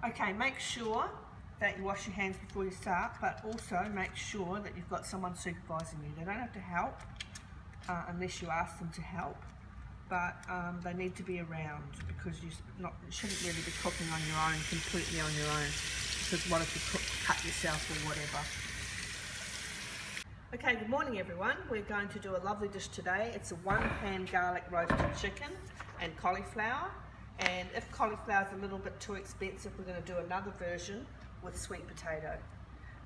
Okay, make sure that you wash your hands before you start, but also make sure that you've got someone supervising you. They don't have to help unless you ask them to help, but they need to be around, because you shouldn't really be cooking on your own, completely on your own, because what if you cut yourself or whatever. Okay, good morning everyone. We're going to do a lovely dish today. It's a one-pan garlic roasted chicken and cauliflower. And if cauliflower is a little bit too expensive, we're going to do another version with sweet potato.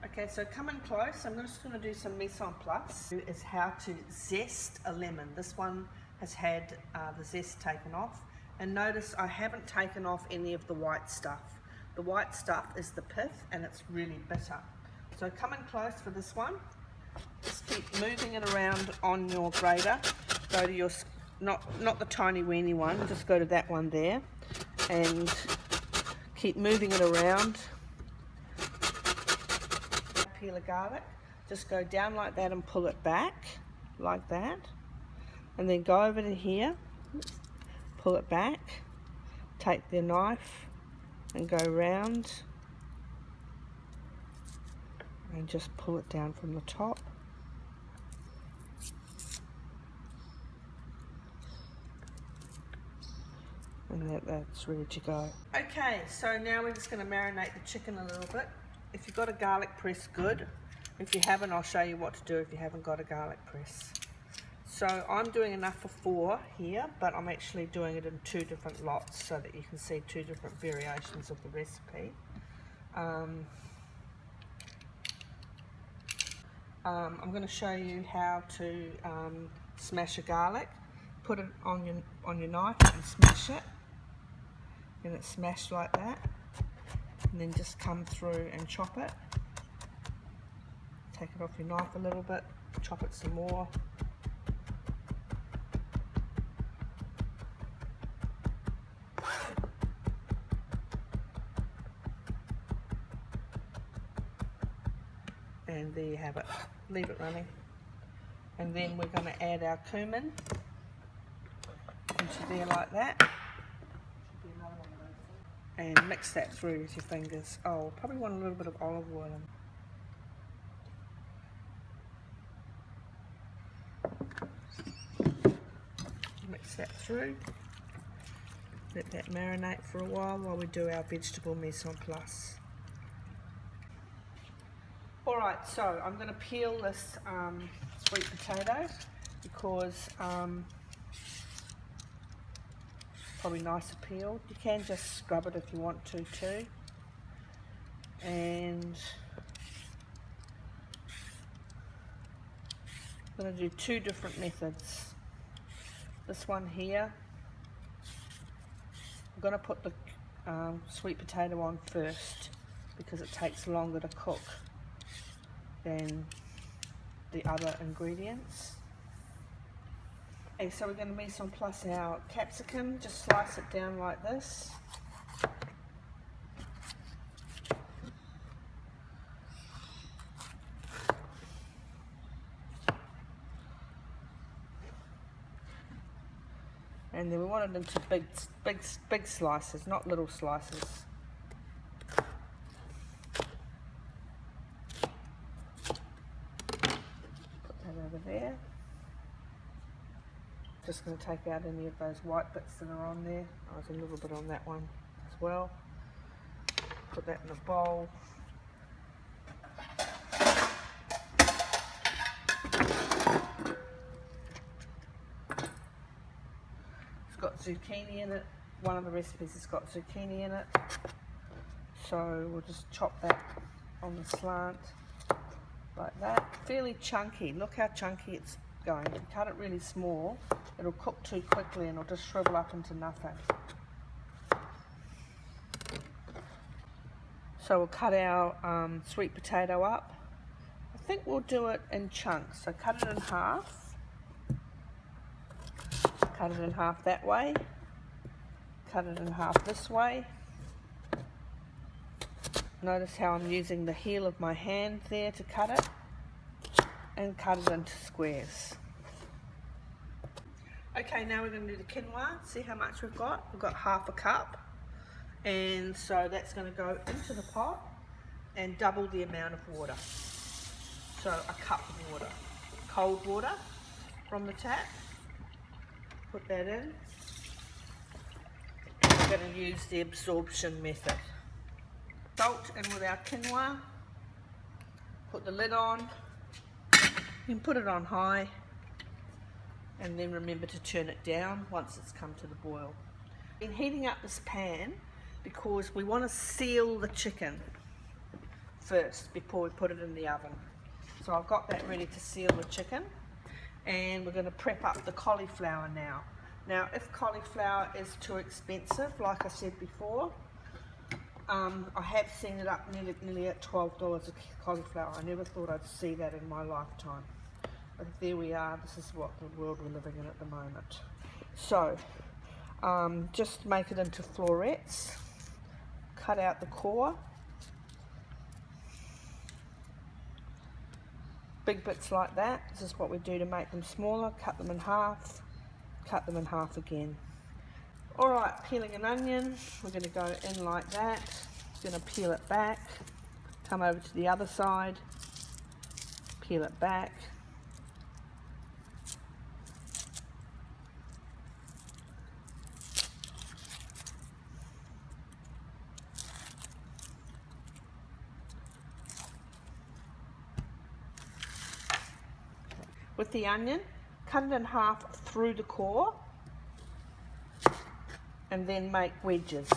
Okay, so come in close. I'm just going to do some mise en place. Is how to zest a lemon. This one has had the zest taken off. And notice I haven't taken off any of the white stuff. The white stuff is the pith, and it's really bitter. So come in close for this one. Just keep moving it around on your grater. Go to your, not the tiny weeny one, just go to that one there, and keep moving it around. Peel of garlic, just go down like that and pull it back, like that, and then go over to here, pull it back, take the knife and go round and just pull it down from the top. And that's ready to go. Okay, so now we're just going to marinate the chicken a little bit. If you've got a garlic press, good. If you haven't, I'll show you what to do if you haven't got a garlic press. So I'm doing enough for 4 here, but I'm actually doing it in 2 different lots so that you can see 2 different variations of the recipe. I'm going to show you how to smash a garlic. Put it on your knife and smash it, and it's smashed like that, and then just come through and chop it. Take it off your knife a little bit, chop it some more. And there you have it. Leave it running. And then we're going to add our cumin into there like that. And mix that through with your fingers. Oh, probably want a little bit of olive oil in. Mix that through. Let that marinate for a while we do our vegetable mise en place. Alright, so I'm going to peel this sweet potato because probably nicer peeled. You can just scrub it if you want to too. And I'm going to do 2 different methods. This one here, I'm going to put the sweet potato on first because it takes longer to cook than the other ingredients. Okay, so we're going to mise en place our capsicum. Just slice it down like this. And then we want it into big slices, not little slices. Put that over there. Just going to take out any of those white bits that are on there. There's a little bit on that one as well. Put that in a bowl. It's got zucchini in it. One of the recipes has got zucchini in it. So we'll just chop that on the slant like that. Fairly chunky. Look how chunky it's going. If you cut it really small, it'll cook too quickly and it'll just shrivel up into nothing. So we'll cut our sweet potato up. I think we'll do it in chunks. So cut it in half. Cut it in half that way. Cut it in half this way. Notice how I'm using the heel of my hand there to cut it. And cut it into squares. Okay, now we're going to do the quinoa. See how much we've got? We've got half a cup. And so that's going to go into the pot and double the amount of water. So a cup of water, cold water from the tap, put that in. We're going to use the absorption method. Salt in with our quinoa, put the lid on, you can put it on high, and then remember to turn it down once it's come to the boil. Been heating up this pan because we want to seal the chicken first before we put it in the oven. So I've got that ready to seal the chicken, and we're going to prep up the cauliflower now. Now if cauliflower is too expensive, like I said before, I have seen it up nearly at $12 a cauliflower. I never thought I'd see that in my lifetime. But there we are, this is what the world we're living in at the moment. So, just make it into florets, cut out the core, big bits like that. This is what we do to make them smaller, cut them in half again. Alright, peeling an onion, we're going to go in like that, going to peel it back, come over to the other side, peel it back. With the onion, cut it in half through the core, and then make wedges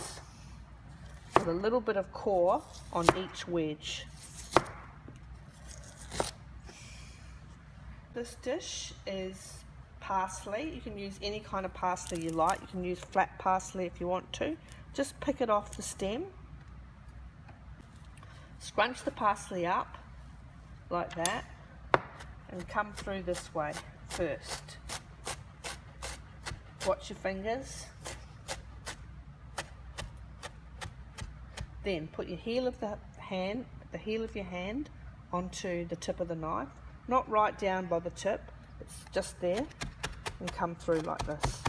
with a little bit of core on each wedge. This dish is parsley. You can use any kind of parsley you like. You can use flat parsley if you want to. Just pick it off the stem, scrunch the parsley up like that, and come through this way first. Watch your fingers. Then put your heel of the your hand onto the tip of the knife, not right down by the tip, it's just there, and come through like this.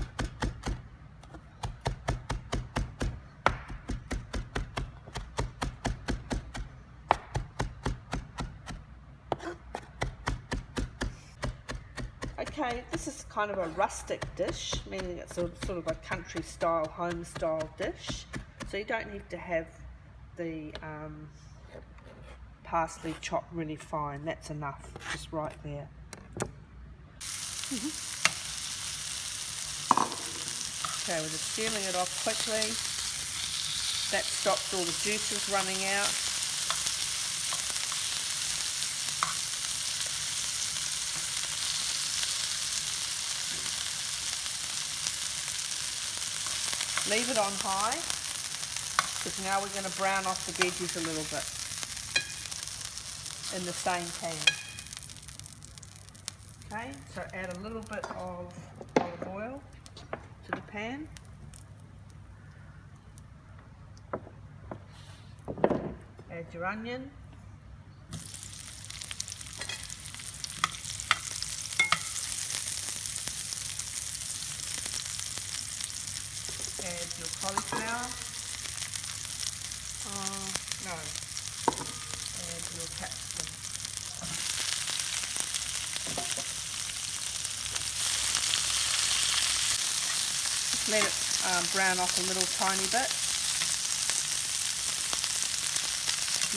Okay, this is kind of a rustic dish, meaning it's sort of a country style, home style dish. So you don't need to have the parsley chopped really fine. That's enough, just right there. Okay, we're just sealing it off quickly. That stops all the juices running out. Leave it on high, because now we're going to brown off the veggies a little bit in the same pan. Okay, so add a little bit of olive oil to the pan. Add your onion. Add your cauliflower. Add your capsicum. Just let it brown off a little tiny bit.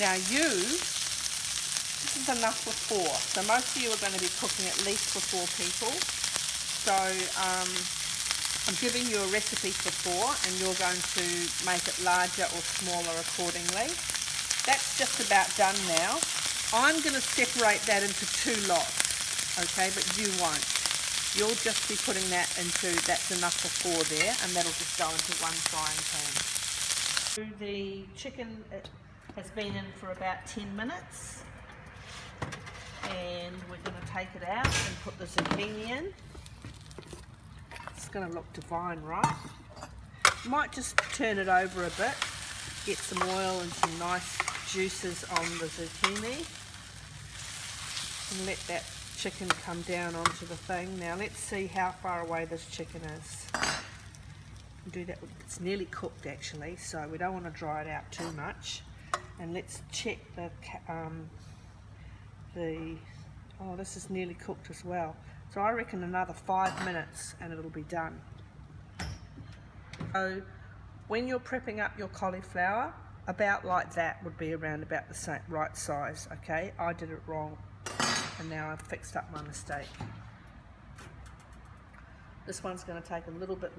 Now this is enough for 4. So most of you are going to be cooking at least for 4 people. So I'm giving you a recipe for 4, and you're going to make it larger or smaller accordingly. That's just about done now. I'm going to separate that into 2 lots, okay, but you won't. You'll just be putting that into, that's enough for 4 there, and that'll just go into one frying pan. The chicken has been in for about 10 minutes, and we're going to take it out and put the zucchini in. It's going to look divine, right? Might just turn it over a bit, get some oil and some nice juices on the zucchini, and let that chicken come down onto the thing. Now let's see how far away this chicken is. Do that. It's nearly cooked actually, so we don't want to dry it out too much. And let's check oh, this is nearly cooked as well. So I reckon another 5 minutes and it'll be done. So when you're prepping up your cauliflower, about like that would be around about the same right size. Okay, I did it wrong, and now I've fixed up my mistake. This one's going to take a little bit